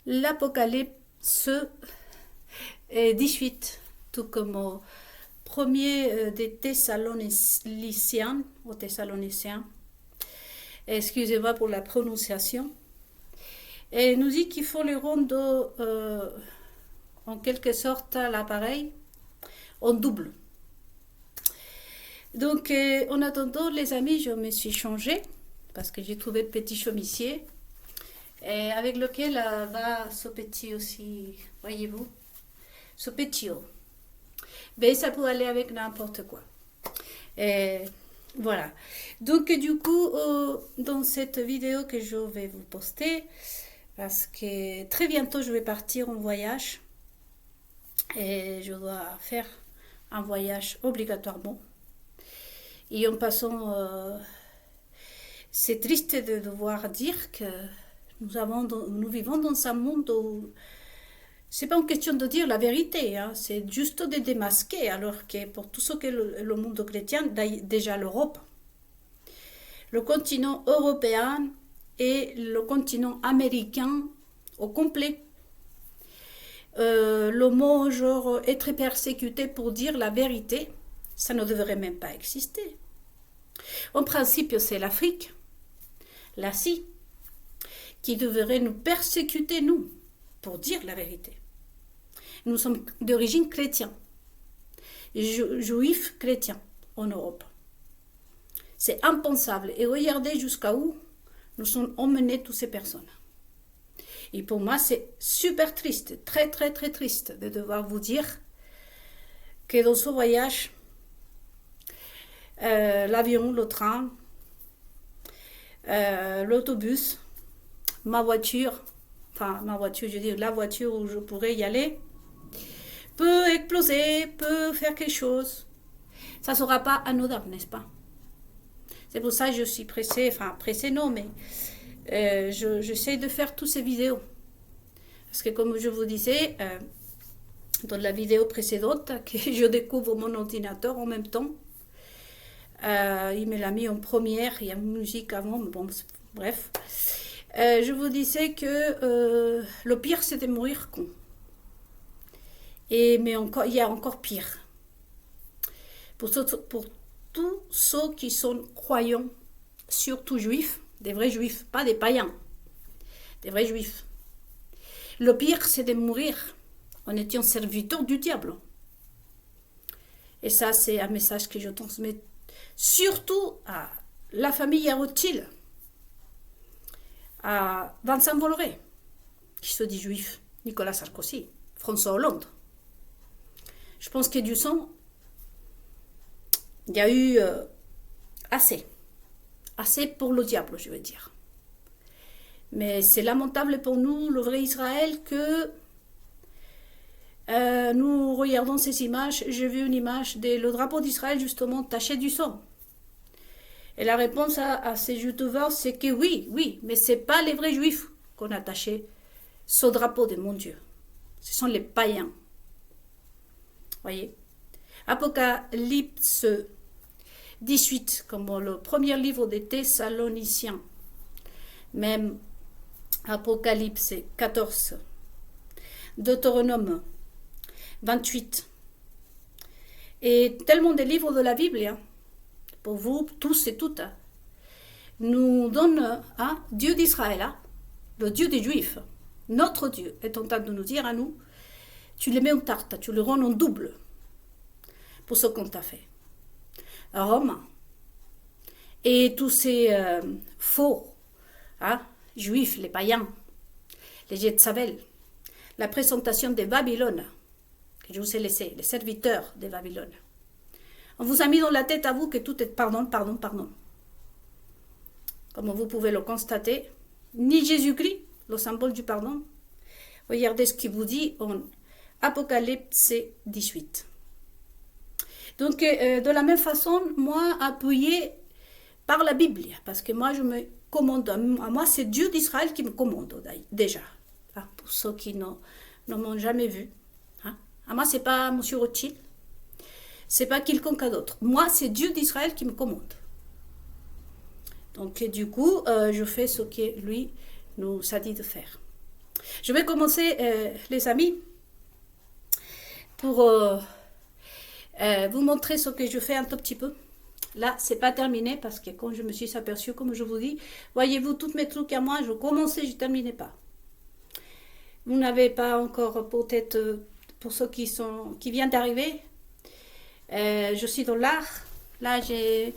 l'Apocalypse 18, tout comme au premier des Thessaloniciens, aux Thessaloniciens, excusez-moi pour la prononciation, et nous dit qu'il faut le rendre en quelque sorte à l'appareil en double. Donc en attendant les amis, je me suis changée parce que j'ai trouvé le petit chemisier et avec lequel va ce petit aussi, voyez-vous, ce petit haut. Ben, ça peut aller avec n'importe quoi. Et voilà. Donc du coup, dans cette vidéo que je vais vous poster, parce que très bientôt je vais partir en voyage et je dois faire un voyage obligatoirement. Et en passant, c'est triste de devoir dire que nous vivons dans un monde où c'est pas une question de dire la vérité, hein, c'est juste de démasquer, alors que pour tout ce que le monde chrétien, déjà l'Europe, le continent européen et le continent américain au complet, le mot genre être persécuté pour dire la vérité, ça ne devrait même pas exister. En principe, c'est l'Afrique, l'Asie, qui devrait nous persécuter, nous, pour dire la vérité. Nous sommes d'origine chrétienne, juifs chrétiens en Europe. C'est impensable. Et regardez jusqu'à où nous sommes emmenés toutes ces personnes. Et pour moi, c'est super triste, très très très triste de devoir vous dire que dans ce voyage, l'avion, le train, l'autobus, ma voiture, je veux dire la voiture où je pourrais y aller, peut exploser, peut faire quelque chose. Ça ne sera pas anodin, n'est-ce pas? C'est pour ça que je suis pressée, pressée non, mais j'essaie de faire toutes ces vidéos. Parce que comme je vous disais, dans la vidéo précédente, que je découvre mon ordinateur en même temps, il me l'a mis en première, il y a une musique avant, mais bon, bref. Je vous disais que le pire, c'est de mourir con. Mais encore, il y a encore pire. Pour tous ceux qui sont croyants, surtout juifs, des vrais juifs, pas des païens, des vrais juifs. Le pire, c'est de mourir en étant serviteur du diable. Et ça, c'est un message que je transmets surtout à la famille Yarotil, à Vincent Bolloré, qui se dit juif, Nicolas Sarkozy, François Hollande. Je pense que du sang, il y a eu assez. Assez pour le diable, je veux dire. Mais c'est lamentable pour nous, le vrai Israël, que nous regardons ces images. J'ai vu une image de le drapeau d'Israël justement taché du sang. Et la réponse à ces youtubeurs, c'est que oui, mais ce n'est pas les vrais juifs qu'on a taché ce drapeau de mon Dieu. Ce sont les païens. Voyez. Apocalypse 18, comme le premier livre des Thessaloniciens. Même Apocalypse 14. Deutéronome 28. Et tellement de livres de la Bible, hein, pour vous tous et toutes, hein, nous donne Dieu d'Israël, hein, le Dieu des Juifs. Notre Dieu est en train de nous dire à nous, tu les mets en tarte, tu les rends en double pour ce qu'on t'a fait. Rome et tous ces faux juifs, les païens, les Jézabel, la présentation de Babylone, que je vous ai laissé, les serviteurs de Babylone. On vous a mis dans la tête à vous que tout est pardon. Comme vous pouvez le constater, ni Jésus-Christ, le symbole du pardon. Regardez ce qu'il vous dit en Apocalypse 18. Donc, de la même façon, moi, appuyé par la Bible, parce que moi, je me commande, à moi, c'est Dieu d'Israël qui me commande, déjà, pour ceux qui ne m'ont jamais vu. À moi, c'est pas M. Rothschild, c'est pas quelqu'un d'autre. Moi, c'est Dieu d'Israël qui me commande. Donc, du coup, je fais ce que lui nous a dit de faire. Je vais commencer, les amis, pour vous montrer ce que je fais un tout petit peu. Là, c'est pas terminé parce que quand je me suis aperçue, comme je vous dis, voyez-vous, tous mes trucs à moi, je commençais, je ne terminais pas. Vous n'avez pas encore, peut-être, pour ceux qui viennent d'arriver, je suis dans l'art. Là, j'ai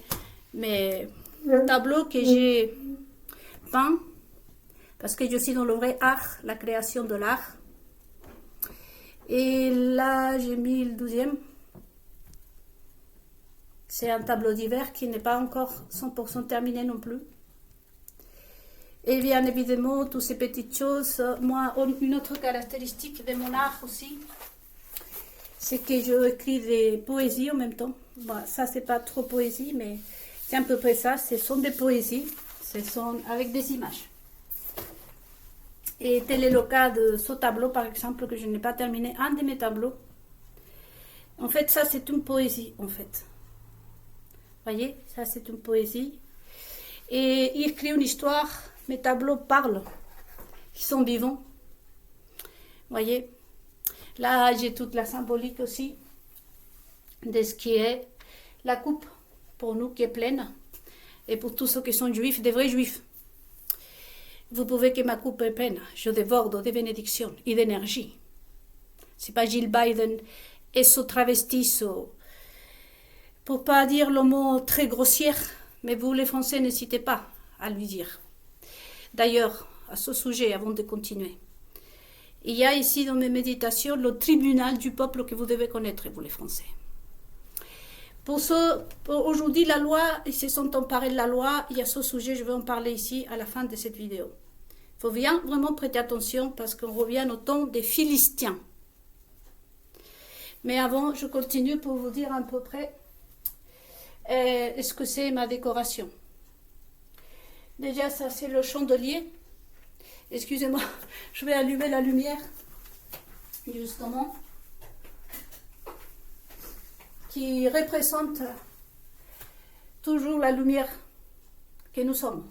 mes tableaux que j'ai peints parce que je suis dans le vrai art, la création de l'art. Et là, j'ai mis le 12e. C'est un tableau d'hiver qui n'est pas encore 100% terminé non plus. Et bien évidemment, toutes ces petites choses. Moi, une autre caractéristique de mon art aussi, c'est que je écris des poésies en même temps. Bon, ça, c'est pas trop poésie, mais c'est à peu près ça. Ce sont des poésies, ce sont avec des images. Et tel est le cas de ce tableau, par exemple, que je n'ai pas terminé, un de mes tableaux. En fait, ça, c'est une poésie, en fait. Voyez, ça, c'est une poésie. Et il écrit une histoire. Mes tableaux parlent, ils sont vivants. Voyez, là j'ai toute la symbolique aussi de ce qui est la coupe pour nous qui est pleine et pour tous ceux qui sont juifs, des vrais juifs. Vous pouvez que ma coupe est pleine, je déborde de bénédictions et d'énergie. C'est pas Jill Biden et ce travesti, pour pas dire le mot très grossier, mais vous les Français n'hésitez pas à lui dire. D'ailleurs, à ce sujet, avant de continuer, il y a ici dans mes méditations le tribunal du peuple que vous devez connaître, vous les Français. Pour aujourd'hui, la loi, ils se sont emparés de la loi, il y a ce sujet, je vais en parler ici à la fin de cette vidéo. Il faut bien vraiment prêter attention parce qu'on revient au temps des Philistins. Mais avant, je continue pour vous dire à peu près ce que c'est ma décoration. Déjà, ça, c'est le chandelier. Excusez-moi, je vais allumer la lumière, justement, qui représente toujours la lumière que nous sommes.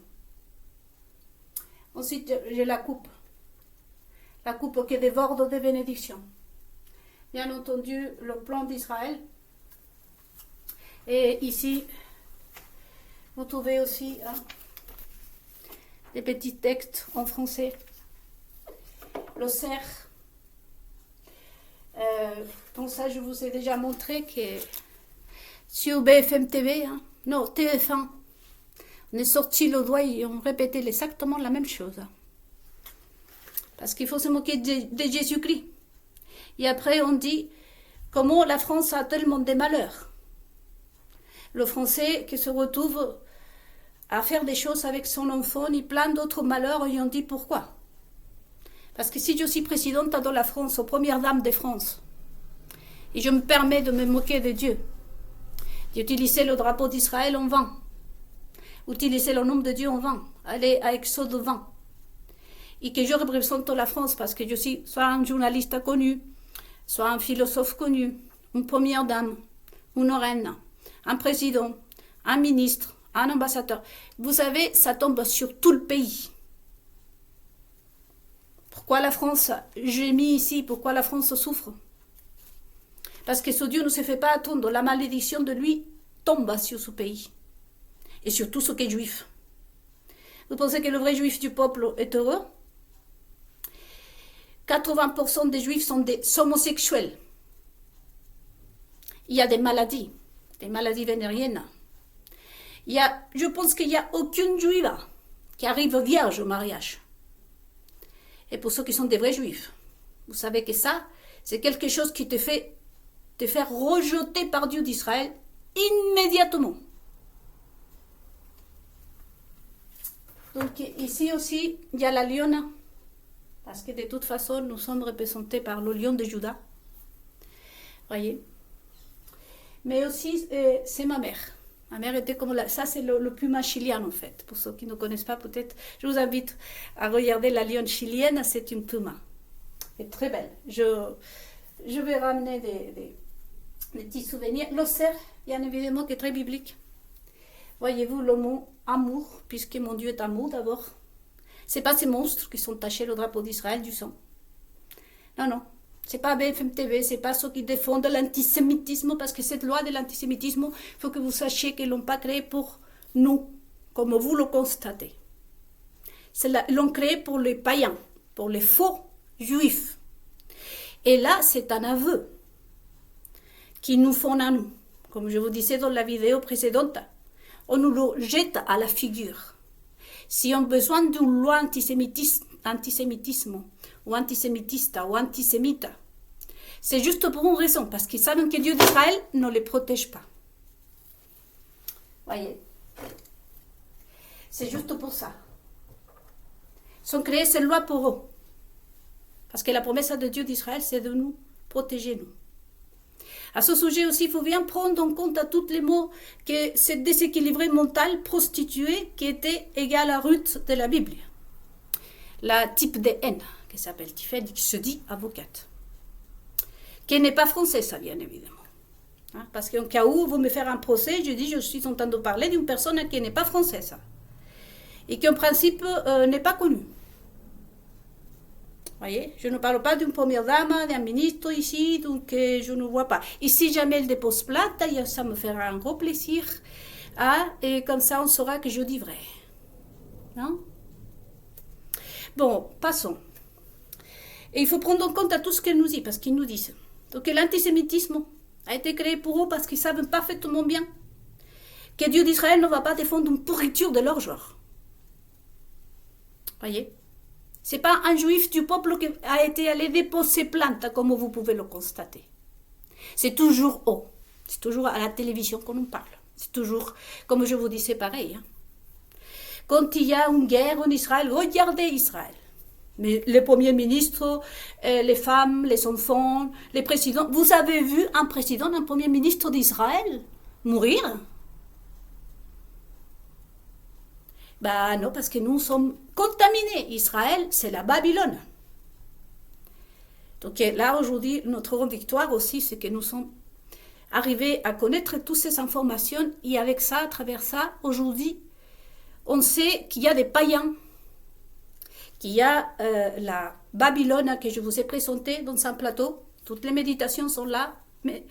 Ensuite, j'ai la coupe qui déborde de bénédictions. Bien entendu, le plan d'Israël. Et ici, vous trouvez aussi des petits textes en français. Le cerf. Comme ça, je vous ai déjà montré que sur BFM TV, non, TF1, on est sorti le doigt et on répétait exactement la même chose. Parce qu'il faut se moquer de Jésus-Christ. Et après, on dit comment la France a tellement de malheurs. Le Français qui se retrouve à faire des choses avec son enfant et plein d'autres malheurs, et on dit pourquoi. Parce que si je suis présidente de la France, aux premières dames de France, et je me permets de me moquer de Dieu, d'utiliser le drapeau d'Israël en vain, utiliser le nom de Dieu en vain, aller à Exode 20, et que je représente la France parce que je suis soit un journaliste connu, soit un philosophe connu, une première dame, une reine, un président, un ministre, un ambassadeur. Vous savez, ça tombe sur tout le pays. Pourquoi la France, j'ai mis ici, pourquoi la France souffre? Parce que ce Dieu ne se fait pas attendre. La malédiction de lui tombe sur ce pays. Et sur tout ce qui est juif. Vous pensez que le vrai juif du peuple est heureux? 80% des juifs sont des homosexuels. Il y a des maladies vénériennes. Je pense qu'il n'y a aucune juive qui arrive vierge au mariage. Et pour ceux qui sont des vrais juifs, vous savez que ça, c'est quelque chose qui te fait te faire rejeter par Dieu d'Israël immédiatement. Donc ici aussi, il y a la lionne, parce que de toute façon, nous sommes représentés par le lion de Juda. Voyez. Mais aussi, c'est ma mère. Ma mère était comme ça, c'est le puma chilien en fait. Pour ceux qui ne connaissent pas, peut-être, je vous invite à regarder la lionne chilienne, c'est une puma. Elle est très belle. Je vais ramener des petits souvenirs. Le cerf, bien évidemment, qui est très biblique. Voyez-vous le mot amour, puisque mon Dieu est amour d'abord. Ce n'est pas ces monstres qui sont tachés le drapeau d'Israël du sang. Non, non. C'est pas BFM TV, c'est pas ceux qui défendent l'antisémitisme, parce que cette loi de l'antisémitisme, il faut que vous sachiez qu'ils ne l'ont pas créée pour nous, comme vous le constatez. Ils l'ont créée pour les païens, pour les faux juifs. Et là, c'est un aveu qu'ils nous font à nous. Comme je vous disais dans la vidéo précédente, on nous le jette à la figure. Si on a besoin d'une loi antisémitisme ou antisémitiste ou antisémite, c'est juste pour une raison, parce qu'ils savent que Dieu d'Israël ne les protège pas. Voyez, c'est juste pour ça. Ils ont créé cette loi pour eux. Parce que la promesse de Dieu d'Israël, c'est de nous protéger, nous. À ce sujet aussi, il faut bien prendre en compte à tous les mots que c'est déséquilibré mental, prostituée, qui était égal à Ruth de la Bible. La type de haine, qui s'appelle Tifed, qui se dit avocate. Qui n'est pas française, ça bien évidemment. Hein, parce qu'en cas où vous me faire un procès, je dis je suis en train de parler d'une personne qui n'est pas française. Et qui en principe n'est pas connue. Voyez, je ne parle pas d'une première dame, d'un ministre ici, donc je ne vois pas. Et si jamais elle dépose plainte, ça me fera un gros plaisir. Hein, et comme ça, on saura que je dis vrai. Non? Bon, passons. Et il faut prendre en compte à tout ce qu'elle nous dit, parce qu'ils nous disent. Donc l'antisémitisme a été créé pour eux parce qu'ils savent parfaitement bien que Dieu d'Israël ne va pas défendre une pourriture de leur genre. Voyez? C'est pas un juif du peuple qui a été allé déposer plainte, comme vous pouvez le constater. C'est toujours eux. C'est toujours à la télévision qu'on en parle. C'est toujours, comme je vous disais, pareil. Hein. Quand il y a une guerre en Israël, regardez Israël. Mais les premiers ministres, les femmes, les enfants, les présidents. Vous avez vu un président, un premier ministre d'Israël mourir? Ben non, parce que nous sommes contaminés. Israël, c'est la Babylone. Donc là, aujourd'hui, notre grande victoire aussi, c'est que nous sommes arrivés à connaître toutes ces informations. Et avec ça, à travers ça, aujourd'hui, on sait qu'il y a des païens, qu'il y a la Babylone que je vous ai présentée dans un plateau. Toutes les méditations sont là. Mais,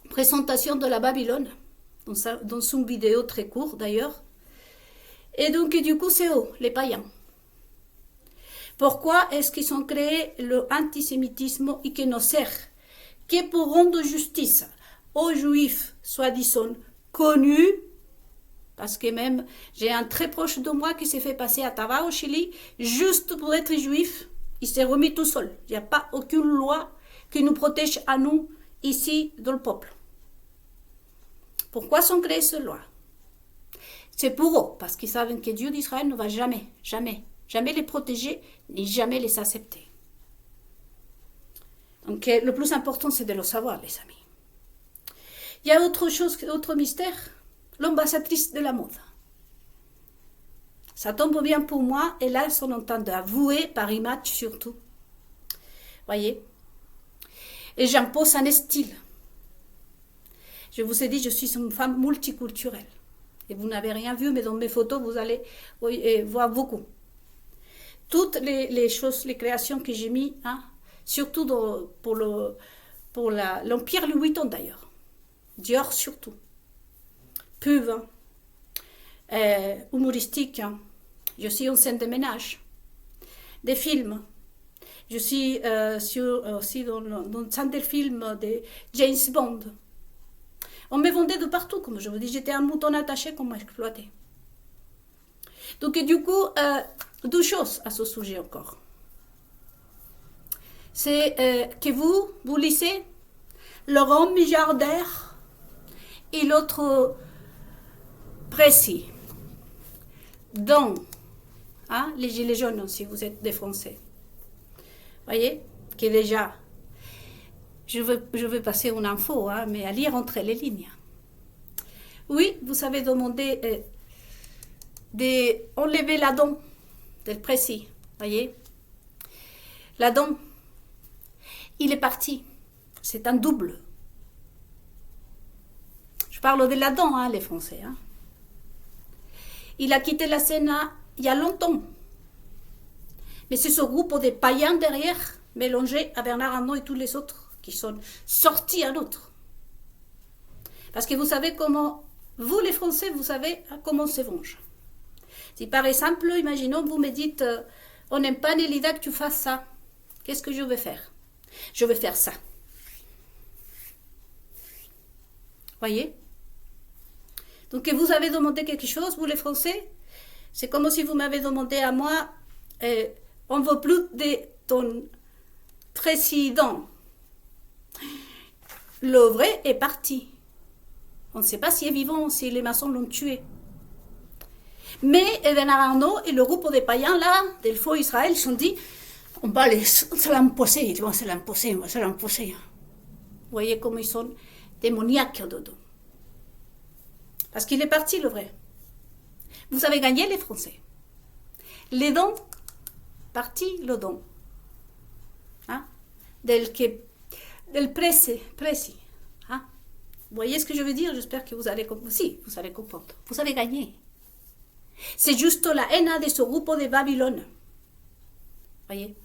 présentation de la Babylone, dans une vidéo très courte d'ailleurs. Et donc, du coup, c'est eux, les païens. Pourquoi est-ce qu'ils ont créé l'antisémitisme et qui ne sert que pour rendre justice aux juifs, soi-disant connus, parce que même, j'ai un très proche de moi qui s'est fait passer à Tava, au Chili, juste pour être juif, il s'est remis tout seul. Il n'y a pas aucune loi qui nous protège à nous, ici, dans le peuple. Pourquoi sont créées ces lois? C'est pour eux, parce qu'ils savent que Dieu d'Israël ne va jamais, jamais, jamais les protéger, ni jamais les accepter. Donc, le plus important, c'est de le savoir, les amis. Il y a autre chose, autre mystère, l'ambassadrice de la mode. Ça tombe bien pour moi, et là, ils sont en train d'avouer, par image surtout. Voyez? Et j'impose un style. Je vous ai dit, je suis une femme multiculturelle. Et vous n'avez rien vu, mais dans mes photos, vous allez voir beaucoup. Toutes les choses, les créations que j'ai mises, hein, surtout pour l'Empire Louis Vuitton d'ailleurs. Dior surtout. Pub, humoristique. Hein. Je suis en scène de ménage. Des films. Je suis aussi dans le centre des films de James Bond. On me vendait de partout, comme je vous dis, j'étais un mouton attaché qu'on m'a exploité. Donc, du coup, deux choses à ce sujet encore. C'est que vous lisez le grand milliardaire et l'autre précis. Dans les gilets jaunes, si vous êtes des Français. Voyez, que déjà... Je vais passer une info, hein, mais à lire entre les lignes. Oui, vous savez demander d'enlever la dent del précis, voyez. La dent, il est parti. C'est un double. Je parle de la dent, hein, les Français. Hein. Il a quitté la scène il y a longtemps. Mais c'est ce groupe de païens derrière mélangé à Bernard Arnault et tous les autres qui sont sortis à l'autre. Parce que vous savez comment, vous les Français, vous savez comment on se venge. Si par exemple, imaginons, vous me dites, on n'aime pas Nélida que tu fasses ça, qu'est-ce que je vais faire? Je vais faire ça. Voyez? Donc vous avez demandé quelque chose, vous les Français, c'est comme si vous m'avez demandé à moi, on ne veut plus de ton président. Le vrai est parti. On ne sait pas s'il est vivant, si les maçons l'ont tué. Mais Bernard Arnault et le groupe des païens là, del faux Israël, se sont dit, on va se l'imposer, on va se l'imposer, on va se l'imposer. Vous voyez comment ils sont démoniaques dedans. Parce qu'il est parti le vrai. Vous avez gagné les Français. Les dons, parti le don. Hein? Del presi. Hein? Vous voyez ce que je veux dire? J'espère que vous allez comprendre. Si, vous allez comprendre. Vous avez gagné. C'est juste la haine de ce groupe de Babylone. Voyez?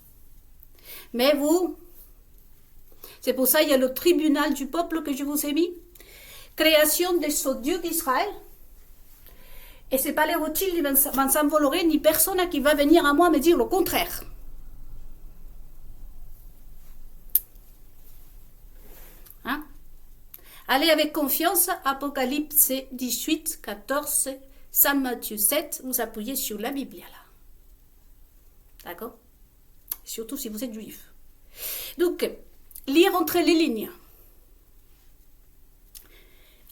Mais vous, c'est pour ça qu'il y a le tribunal du peuple que je vous ai mis. Création de ce Dieu d'Israël. Et ce n'est pas les Rothschild, ni Vincent Bolloré, ni personne qui va venir à moi me dire le contraire. Hein? Allez avec confiance, Apocalypse 18, 14, Saint Matthieu 7, vous appuyez sur la Bible là. D'accord? Surtout si vous êtes juif. Donc, lire entre les lignes.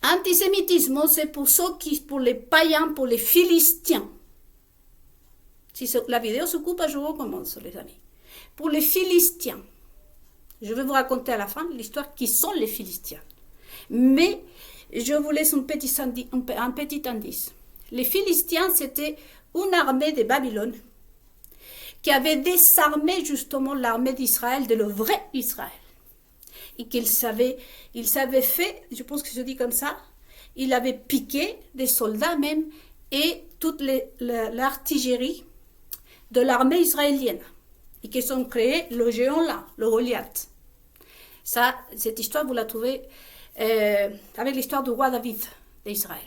Antisémitisme, c'est pour ceux qui, pour les païens, pour les Philistins. Si la vidéo se coupe, je recommence, les amis. Pour les Philistins. Je vais vous raconter à la fin l'histoire qui sont les Philistins. Mais je vous laisse un petit indice. Les Philistins, c'était une armée de Babylone qui avait désarmé justement l'armée d'Israël, de le vrai Israël. Et qu'il savait fait, je pense que je dis comme ça, il avait piqué des soldats même et toute l'artillerie de l'armée israélienne. Et qu'ils ont créé le géant là, le Goliath. Ça, cette histoire, vous la trouvez avec l'histoire du roi David d'Israël.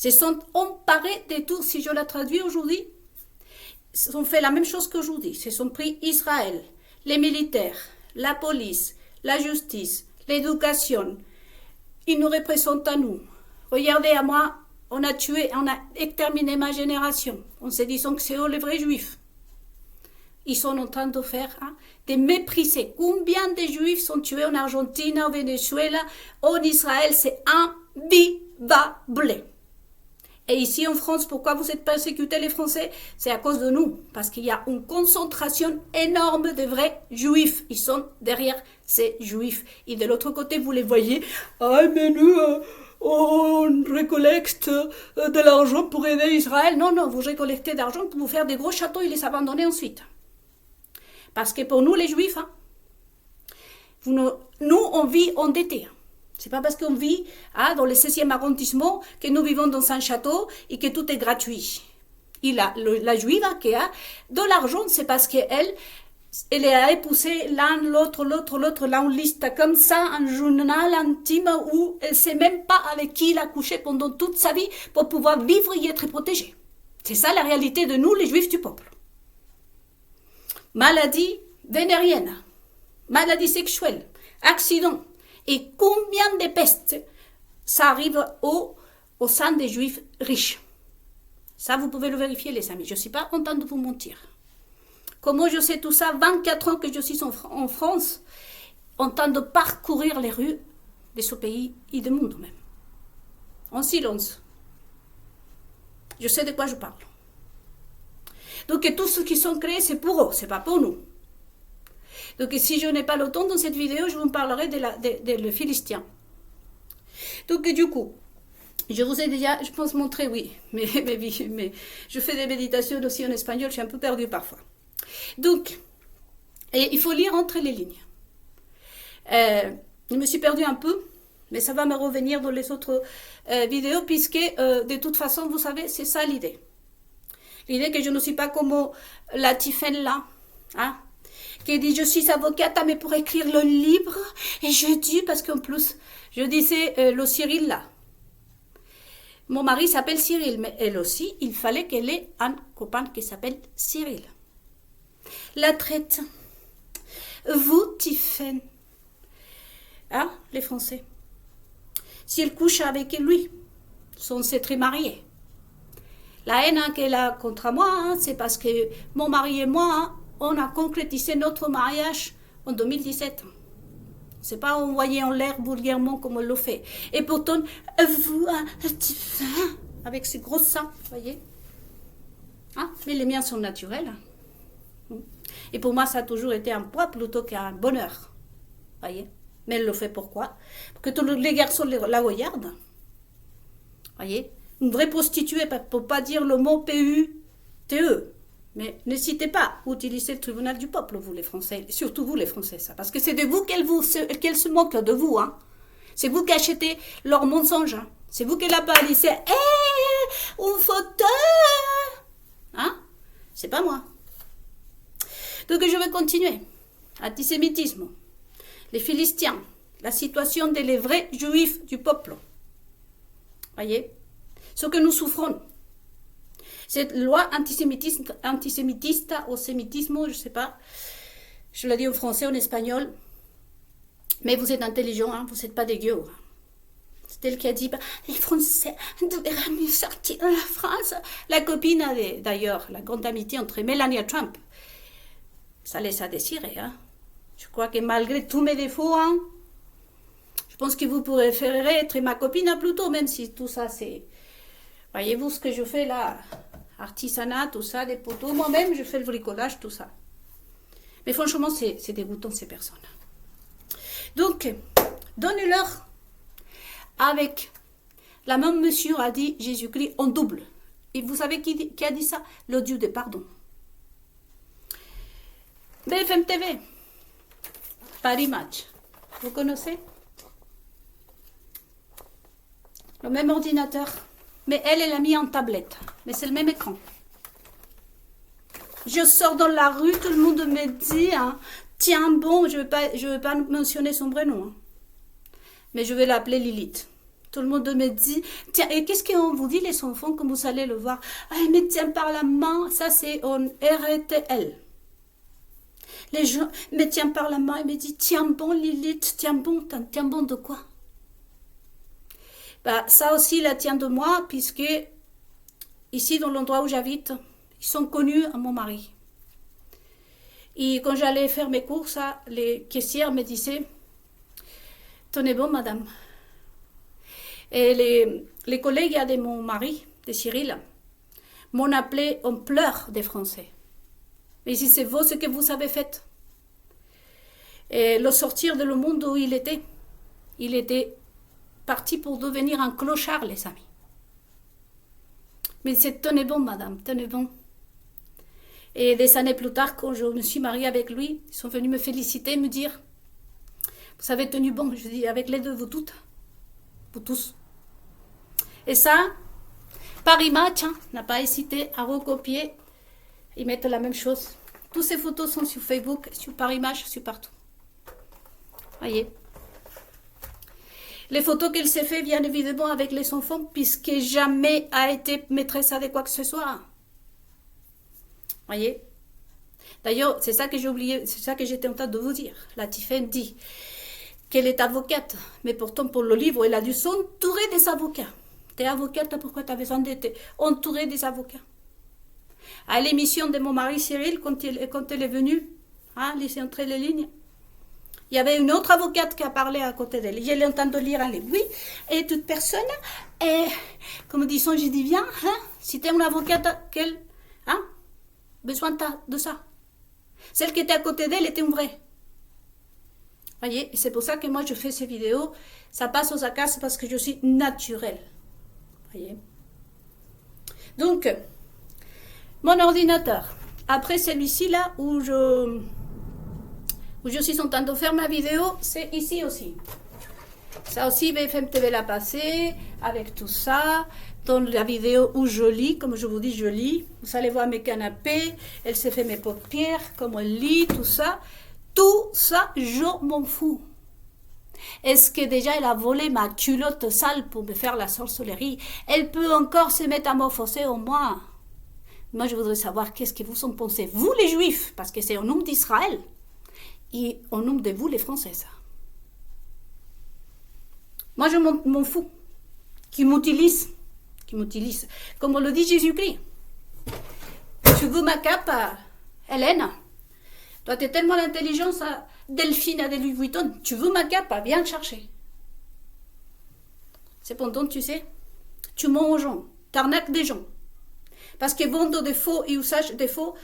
Ils se sont emparés des tours, si je la traduis aujourd'hui, ils ont fait la même chose qu'aujourd'hui. Ils se sont pris Israël, les militaires, la police, la justice, l'éducation. Ils nous représentent à nous. Regardez à moi, on a tué, on a exterminé ma génération. On se disant que c'est eux les vrais juifs. Ils sont en train de faire des méprisés. Combien de juifs sont tués en Argentine, au Venezuela, en Israël? C'est imbivable. Et ici en France, pourquoi vous êtes persécutés les Français? C'est à cause de nous, parce qu'il y a une concentration énorme de vrais juifs. Ils sont derrière ces juifs. Et de l'autre côté, vous les voyez, ah mais nous, on récollecte de l'argent pour aider Israël. Non, non, vous récollectez de l'argent pour vous faire des gros châteaux et les abandonner ensuite. Parce que pour nous les juifs, nous on vit endettés. C'est pas parce qu'on vit dans le 16e arrondissement que nous vivons dans un château et que tout est gratuit. Et la juive qui a de l'argent, c'est parce qu'elle a épousé l'un, l'autre, là on liste comme ça, un journal intime où elle ne sait même pas avec qui il a couché pendant toute sa vie pour pouvoir vivre et être protégée. C'est ça la réalité de nous, les juifs du peuple. Maladie vénérienne, maladie sexuelle, accident. Et combien de pestes ça arrive au sein des juifs riches? Ça, vous pouvez le vérifier, les amis. Je ne suis pas en train de vous mentir. Comment je sais tout ça? 24 ans que je suis en France, en train de parcourir les rues de ce pays et du monde même. En silence. Je sais de quoi je parle. Donc, tous ceux qui sont créés, c'est pour eux, ce n'est pas pour nous. Donc, si je n'ai pas le temps dans cette vidéo, je vous parlerai de Philistin. Donc, du coup, je vous ai déjà, je pense, montré, oui, mais je fais des méditations aussi en espagnol, je suis un peu perdue parfois. Donc, et il faut lire entre les lignes. Je me suis perdue un peu, mais ça va me revenir dans les autres vidéos, puisque de toute façon, vous savez, c'est ça l'idée. L'idée que je ne suis pas comme la Tiffaine là, qui dit, je suis avocate, mais pour écrire le livre, et je dis, parce qu'en plus, je disais, le Cyril là. Mon mari s'appelle Cyril, mais elle aussi, il fallait qu'elle ait un copain qui s'appelle Cyril. La traite. Vous, Tiffen. Hein, les Français. Si elle couche avec lui, sont s'être mariés. La haine qu'elle a contre moi, c'est parce que mon mari et moi, on a concrétisé notre mariage en 2017. C'est pas envoyé en l'air vulgairement comme on le fait. Et pourtant, vous, avec ces gros seins, vous voyez. Hein? Mais les miens sont naturels. Et pour moi, ça a toujours été un poids plutôt qu'un bonheur. Vous voyez. Mais elle le fait pourquoi? Pour que tous les garçons la regardent. Vous voyez. Une vraie prostituée, pour ne pas dire le mot P-U-T-E. Mais n'hésitez pas à utiliser le tribunal du peuple, vous les Français. Surtout vous les Français, ça. Parce que c'est de vous qu'elle se moque de vous. Hein. C'est vous qui achetez leurs mensonges. Hein. C'est vous qui la parlez. Un fauteuil. Hein? C'est pas moi. Donc je vais continuer. Antisémitisme. Les Philistins. La situation des vrais juifs du peuple. Voyez? Ce que nous souffrons. Cette loi antisémitiste ou sémitisme, je ne sais pas. Je le dis en français, en espagnol. Mais vous êtes intelligents, hein, vous n'êtes pas dégueux. C'est elle qui a dit, les Français devraient mieux sortir de la France. La copine, d'ailleurs, la grande amitié entre Melania et Trump, ça laisse à désirer. Hein. Je crois que malgré tous mes défauts, hein, je pense que vous pourrez faire être ma copine plutôt, même si tout ça c'est... Voyez-vous ce que je fais là? Artisanat, tout ça, des poteaux. Moi-même, je fais le bricolage, tout ça. Mais franchement, c'est dégoûtant, ces personnes. Donc, donnez-leur avec la même mesure, a dit Jésus-Christ, en double. Et vous savez qui a dit ça? Le Dieu des pardons. BFM TV, Paris Match. Vous connaissez? Le même ordinateur. Mais elle l'a mis en tablette. Mais c'est le même écran. Je sors dans la rue, tout le monde me dit, hein, tiens bon, je vais pas mentionner son vrai nom. Hein, mais je vais l'appeler Lilith. Tout le monde me dit, tiens, et qu'est-ce qu'on vous dit les enfants quand vous allez le voir? Ah, il me tient par la main, ça c'est en RTL. Les gens me tiennent par la main et me disent, tiens bon Lilith, tiens bon de quoi? Bah, ça aussi, la tient de moi, puisque ici, dans l'endroit où j'habite, ils sont connus à mon mari. Et quand j'allais faire mes courses, les caissières me disaient, tenez bon, madame. Et les collègues de mon mari, de Cyril, m'ont appelé en pleurs des Français. Mais si c'est vous ce que vous avez fait. Et le sortir de le monde où il était parti pour devenir un clochard, les amis. Mais c'est tenez bon, madame, tenez bon. Et des années plus tard, quand je me suis mariée avec lui, ils sont venus me féliciter, me dire, vous avez tenu bon. Je dis, avec les deux, vous toutes, vous tous. Et ça, Paris Match n'a pas hésité à recopier et mettre la même chose. Toutes ces photos sont sur Facebook, sur Paris Match, sur partout. Voyez. Les photos qu'elle s'est fait, bien évidemment, avec les enfants, puisque jamais a été maîtresse de quoi que ce soit. Voyez. D'ailleurs, c'est ça que j'ai oublié, c'est ça que j'étais en train de vous dire. La Tiffen dit qu'elle est avocate, mais pourtant pour le livre, elle a dû s'entourer des avocats. T'es avocate, pourquoi tu as besoin d'être entourée des avocats? À l'émission de mon mari Cyril, quand elle est venue, hein, laissez entrer les lignes, il y avait une autre avocate qui a parlé à côté d'elle. Je l'ai entendu lire un livre. Oui, et toute personne, et, comme disons, j'ai dit, viens, hein, si tu es une avocate, quelle, hein, besoin de ça. Celle qui était à côté d'elle était une vraie. Voyez, et c'est pour ça que moi je fais ces vidéos. Ça passe aux acas parce que je suis naturelle. Voyez. Donc, mon ordinateur, après celui-ci là où je suis en train de faire ma vidéo, c'est ici aussi. Ça aussi, BFM TV l'a passé, avec tout ça. dans la vidéo où je lis, comme je vous dis, je lis. Vous allez voir mes canapés, elle s'est fait mes paupières, comme elle lit, tout ça. Tout ça, je m'en fous. Est-ce que déjà elle a volé ma culotte sale pour me faire la sorcellerie? Elle peut encore se métamorphoser en moi. Moi, je voudrais savoir qu'est-ce que vous en pensez, vous les Juifs, parce que c'est au nom d'Israël, et au nom de vous les Françaises. Moi, je m'en fous. Qui m'utilise, comme le dit Jésus-Christ. Tu veux ma cape, Hélène? Toi, tu es tellement d'intelligence, Delphine de Louis Vuitton. Tu veux ma cape, viens le chercher. Cependant, tu sais, tu mens aux gens, t'arnaques des gens. Parce que vendre des faux et usage des faux,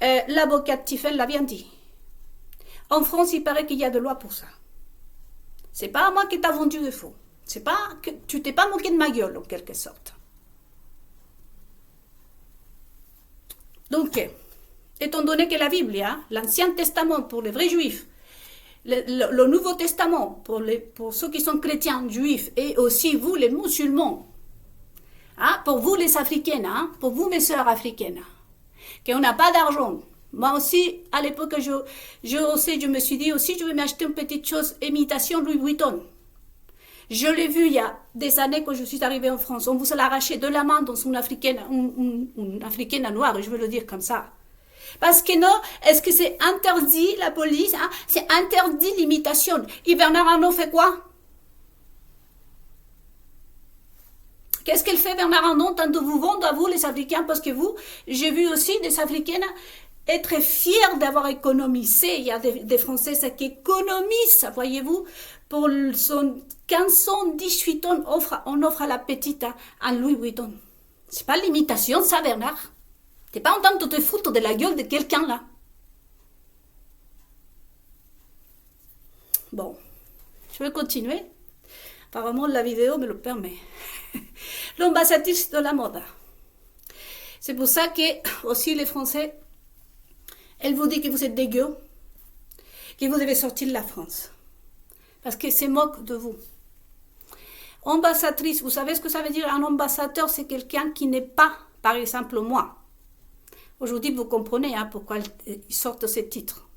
l'avocat Tiffel l'a bien dit. En France, il paraît qu'il y a de loi pour ça. C'est pas à moi qui t'a vendu des faux. C'est pas que tu t'es pas moqué de ma gueule, en quelque sorte. Donc, étant donné que la Bible, hein, l'Ancien Testament pour les vrais juifs, le Nouveau Testament pour ceux qui sont chrétiens, juifs, et aussi vous les musulmans, hein, pour vous les africaines, hein, pour vous mes sœurs africaines, qu'on n'a pas d'argent. Moi aussi, à l'époque, je me suis dit aussi, je vais m'acheter une petite chose, imitation Louis Vuitton. Je l'ai vu il y a des années quand je suis arrivée en France. On vous l'a arraché de la main dans une africaine noire, je veux le dire comme ça. Parce que non, est-ce que c'est interdit, la police, hein? C'est interdit l'imitation. Et Bernard Arnault fait quoi? Qu'est-ce qu'elle fait, Bernard Arnault, tant de vous vendre à vous, les Africains? Parce que vous, j'ai vu aussi des Africaines être fiers d'avoir économisé. Il y a des Françaises qui économisent, voyez-vous, pour son 1518 tonnes, on offre à la petite un Louis Vuitton. C'est pas l'imitation, ça, Bernard. T'es pas en train de te foutre de la gueule de quelqu'un, là. Bon, je vais continuer. Apparemment, la vidéo me le permet. L'ambassadrice de la mode. C'est pour ça que, aussi, les Français, elle vous dit que vous êtes dégueu, que vous devez sortir de la France. Parce qu'elle se moque de vous. Ambassadrice, vous savez ce que ça veut dire? Un ambassadeur, c'est quelqu'un qui n'est pas, par exemple, moi. Aujourd'hui, vous comprenez hein, pourquoi ils sortent ces titres.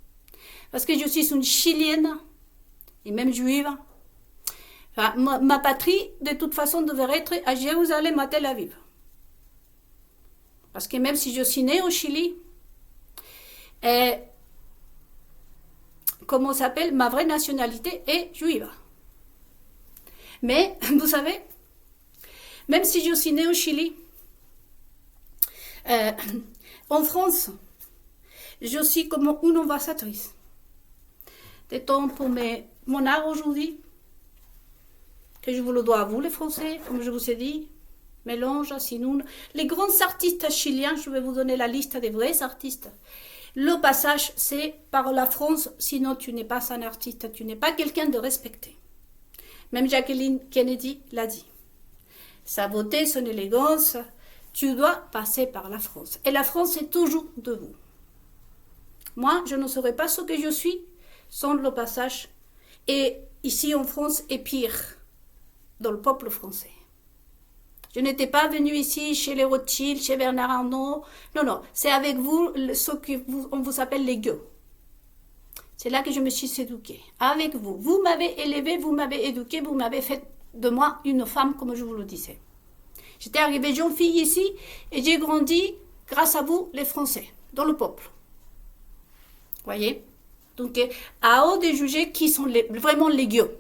Parce que je suis une Chilienne, et même juive. Enfin, ma patrie, de toute façon, devrait être à Jérusalem, à Tel Aviv. Parce que même si je suis née au Chili, comment ça s'appelle, ma vraie nationalité est juive. Mais, vous savez, même si je suis née au Chili, en France, je suis comme une ambassadrice. Des temps pour mon art aujourd'hui, que je vous le dois à vous les Français, comme je vous ai dit, Mélange, Sinoun, les grands artistes chiliens, je vais vous donner la liste des vrais artistes. Le passage, c'est par la France, sinon tu n'es pas un artiste, tu n'es pas quelqu'un de respecté. Même Jacqueline Kennedy l'a dit. Sa beauté, son élégance, tu dois passer par la France. Et la France est toujours de vous. Moi, je ne serais pas ce que je suis sans le passage. Et ici en France, et pire, dans le peuple français. Je n'étais pas venue ici chez les Rothschild, chez Bernard Arnault. Non, non, c'est avec vous, ce qu'on vous appelle les gueux. C'est là que je me suis éduquée. Avec vous. Vous m'avez élevée, vous m'avez éduquée, vous m'avez fait de moi une femme, comme je vous le disais. J'étais arrivée jeune fille ici et j'ai grandi grâce à vous, les Français, dans le peuple. Voyez? Donc, à eux de juger qui sont vraiment les gueux.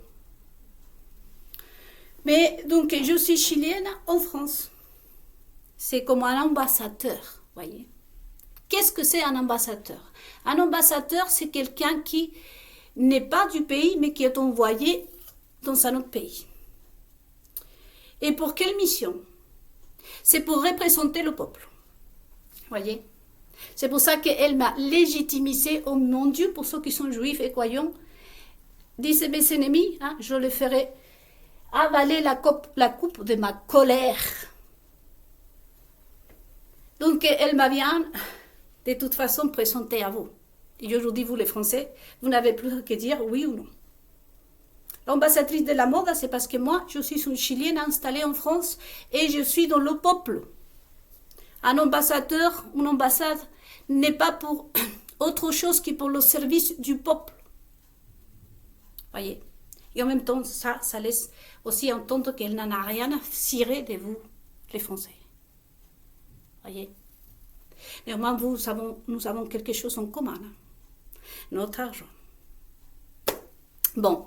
Mais donc, je suis chilienne en France. C'est comme un ambassadeur, voyez. Qu'est-ce que c'est un ambassadeur? Un ambassadeur, c'est quelqu'un qui n'est pas du pays, mais qui est envoyé dans un autre pays. Et pour quelle mission? C'est pour représenter le peuple, voyez. C'est pour ça qu'elle m'a légitimisé, oh mon Dieu, pour ceux qui sont juifs et croyants. Disent mes ennemis, hein, je les ferai avaler la coupe de ma colère. Donc, elle m'a bien, de toute façon, présentée à vous. Et aujourd'hui, vous, les Français, vous n'avez plus que dire oui ou non. L'ambassadrice de la mode, c'est parce que moi, je suis une Chilienne installée en France et je suis dans le peuple. Un ambassadeur, une ambassade n'est pas pour autre chose que pour le service du peuple. Voyez. Et en même temps, ça laisse aussi entendre qu'elle n'en a rien à cirer de vous, les Français. Voyez. Néanmoins, nous avons quelque chose en commun. Notre argent. Bon.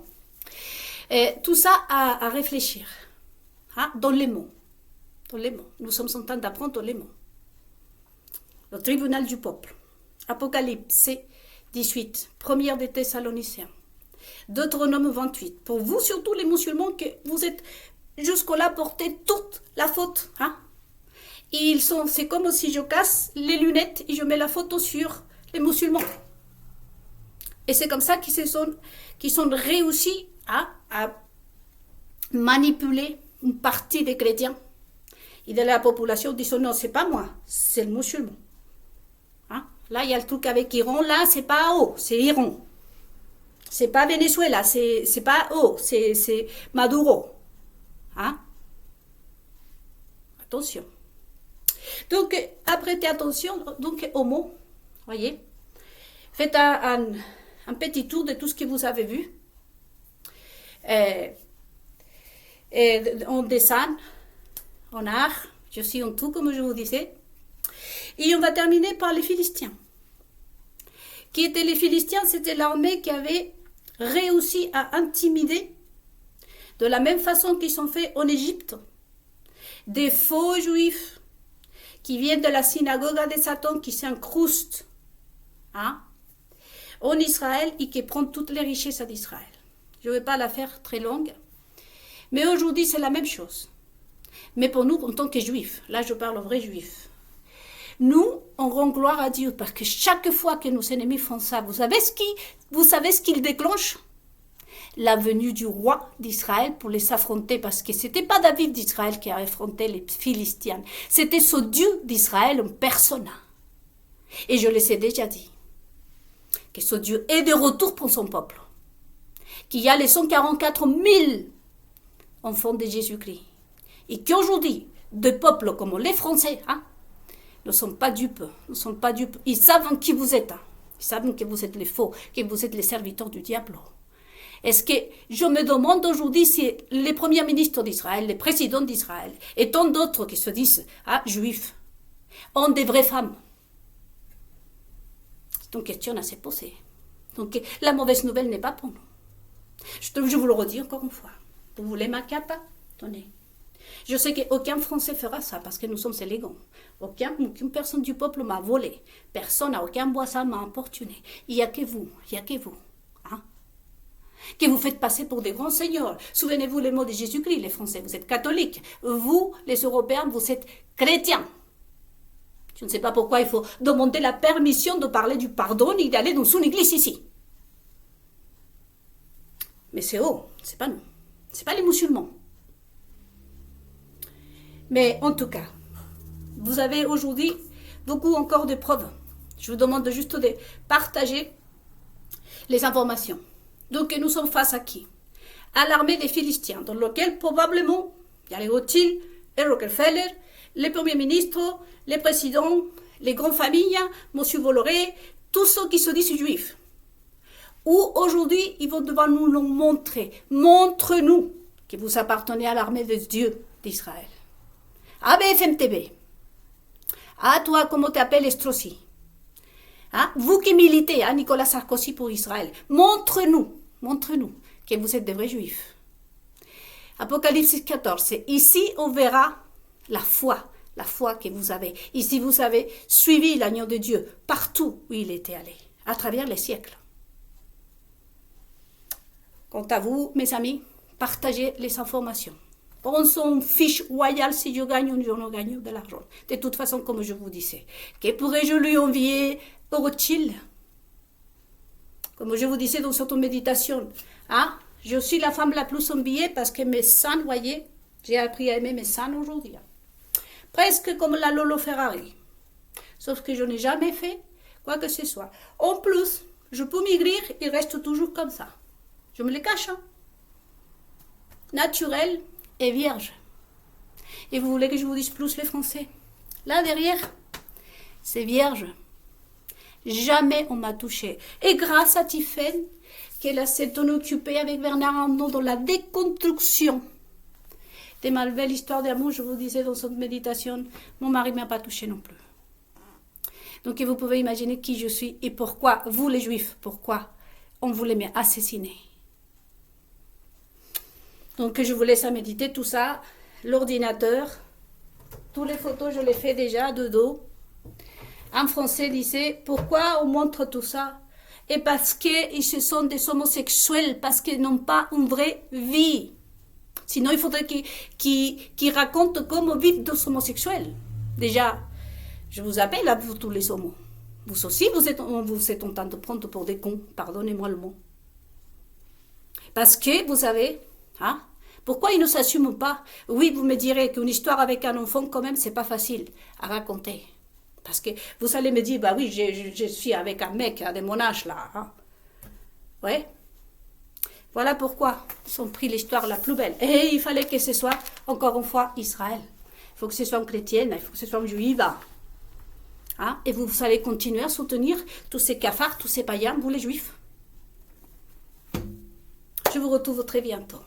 Tout ça à réfléchir. Hein, dans les mots. Dans les mots. Nous sommes en train d'apprendre les mots. Le tribunal du peuple. Apocalypse 18. Première des Thessaloniciens. Deutéronome 28. Pour vous, surtout les musulmans, que vous êtes jusqu'au-là porté toute la faute. Hein? C'est comme si je casse les lunettes et je mets la photo sur les musulmans. Et c'est comme ça qu'ils sont réussis à manipuler une partie des chrétiens. Et de la population disent non, c'est pas moi, c'est le musulman. Hein? Là, il y a le truc avec Iran, là, c'est pas haut, c'est Iran. C'est pas Venezuela, c'est pas haut, c'est Maduro. Hein? Attention. Donc, prêtez attention donc, aux mots. Voyez. Faites un petit tour de tout ce que vous avez vu. En dessin, en art, je suis en tout, comme je vous disais. Et on va terminer par les Philistins. Qui étaient les Philistins? C'était l'armée qui avait réussi à intimider, de la même façon qu'ils sont faits en Égypte, des faux juifs qui viennent de la synagogue de Satan, qui s'incrustent en Israël et qui prennent toutes les richesses d'Israël. Je ne vais pas la faire très longue, mais aujourd'hui c'est la même chose. Mais pour nous, en tant que juifs, là je parle aux vrais juifs, nous, on rend gloire à Dieu parce que chaque fois que nos ennemis font ça, vous savez ce qu'ils déclenchent? La venue du roi d'Israël pour les affronter, parce que ce n'était pas David d'Israël qui a affronté les Philistins, c'était ce Dieu d'Israël en personne. Et je les ai déjà dit, que ce Dieu est de retour pour son peuple, qu'il y a les 144 000 enfants de Jésus-Christ, et qu'aujourd'hui, des peuples comme les Français, ne sont pas dupes, ils savent qui vous êtes, ils savent que vous êtes les faux, que vous êtes les serviteurs du diable. Est-ce que je me demande aujourd'hui si les premiers ministres d'Israël, les présidents d'Israël, et tant d'autres qui se disent juifs, ont des vraies femmes? C'est une question à se poser. Donc la mauvaise nouvelle n'est pas pour nous. Je vous le redis encore une fois. Vous voulez ma cape? Tenez. Je sais qu'aucun Français fera ça parce que nous sommes élégants. Aucune personne du peuple m'a volé. Personne, à aucun voisin m'a importuné. Il n'y a que vous. Que vous faites passer pour des grands seigneurs. Souvenez-vous les mots de Jésus-Christ, les Français, vous êtes catholiques. Vous, les Européens, vous êtes chrétiens. Je ne sais pas pourquoi il faut demander la permission de parler du pardon et d'aller dans une église ici. Mais c'est eux, c'est pas nous. C'est pas les musulmans. Mais en tout cas, vous avez aujourd'hui beaucoup encore de preuves. Je vous demande juste de partager les informations. Donc nous sommes face à qui? À l'armée des Philistins, dans laquelle probablement il y a les Rothschild et Rockefeller, les premiers ministres, les présidents, les grandes familles, M. Bolloré, tous ceux qui se disent juifs. Où aujourd'hui ils vont devoir nous le montrer. Montre-nous que vous appartenez à l'armée de Dieu d'Israël. À BFM TV. À toi, comment t'appelles Estrosi. Vous qui militez, Nicolas Sarkozy pour Israël, montre-nous que vous êtes des vrais juifs. Apocalypse 14, ici on verra la foi que vous avez. Ici vous avez suivi l'agneau de Dieu partout où il était allé, à travers les siècles. Quant à vous, mes amis, partagez les informations. On s'en fiche royal si je gagne ou je ne gagne de l'argent. De toute façon, comme je vous disais, que pourrais-je lui envier au Rothschild? Comme je vous disais dans cette méditation, je suis la femme la plus enviée parce que mes seins, voyez, j'ai appris à aimer mes seins aujourd'hui. Presque comme la Lolo Ferrari. Sauf que je n'ai jamais fait quoi que ce soit. En plus, je peux maigrir, il reste toujours comme ça. Je me les cache. naturel et vierge. Et vous voulez que je vous dise plus les Français? Là derrière, c'est vierge. Jamais on m'a touché. Et grâce à Tiffaine, qu'elle s'est occupée avec Bernard Arnault dans la déconstruction de ma belle histoire d'amour, je vous disais dans cette méditation, mon mari ne m'a pas touché non plus. Donc vous pouvez imaginer qui je suis et pourquoi, vous les Juifs, pourquoi on voulait m'assassiner. Donc je vous laisse à méditer tout ça, l'ordinateur, toutes les photos je les fais déjà de dos. En français disait, pourquoi on montre tout ça? Et parce qu'ils se sont des homosexuels, parce qu'ils n'ont pas une vraie vie. Sinon, il faudrait qu'ils racontent comment vivent des homosexuels. Déjà, je vous appelle à vous tous les homos. Vous aussi, vous êtes en train de prendre pour des cons. Pardonnez-moi le mot. Parce que, vous savez, hein, pourquoi ils ne s'assument pas? Oui, vous me direz qu'une histoire avec un enfant, quand même, c'est pas facile à raconter. Parce que vous allez me dire, bah oui, je suis avec un mec de mon âge, là. Hein. Ouais. Voilà pourquoi ils ont pris l'histoire la plus belle. Et il fallait que ce soit, encore une fois, Israël. Il faut que ce soit une chrétienne, il faut que ce soit une juive. Hein? Et vous allez continuer à soutenir tous ces cafards, tous ces païens, vous les juifs. Je vous retrouve très bientôt.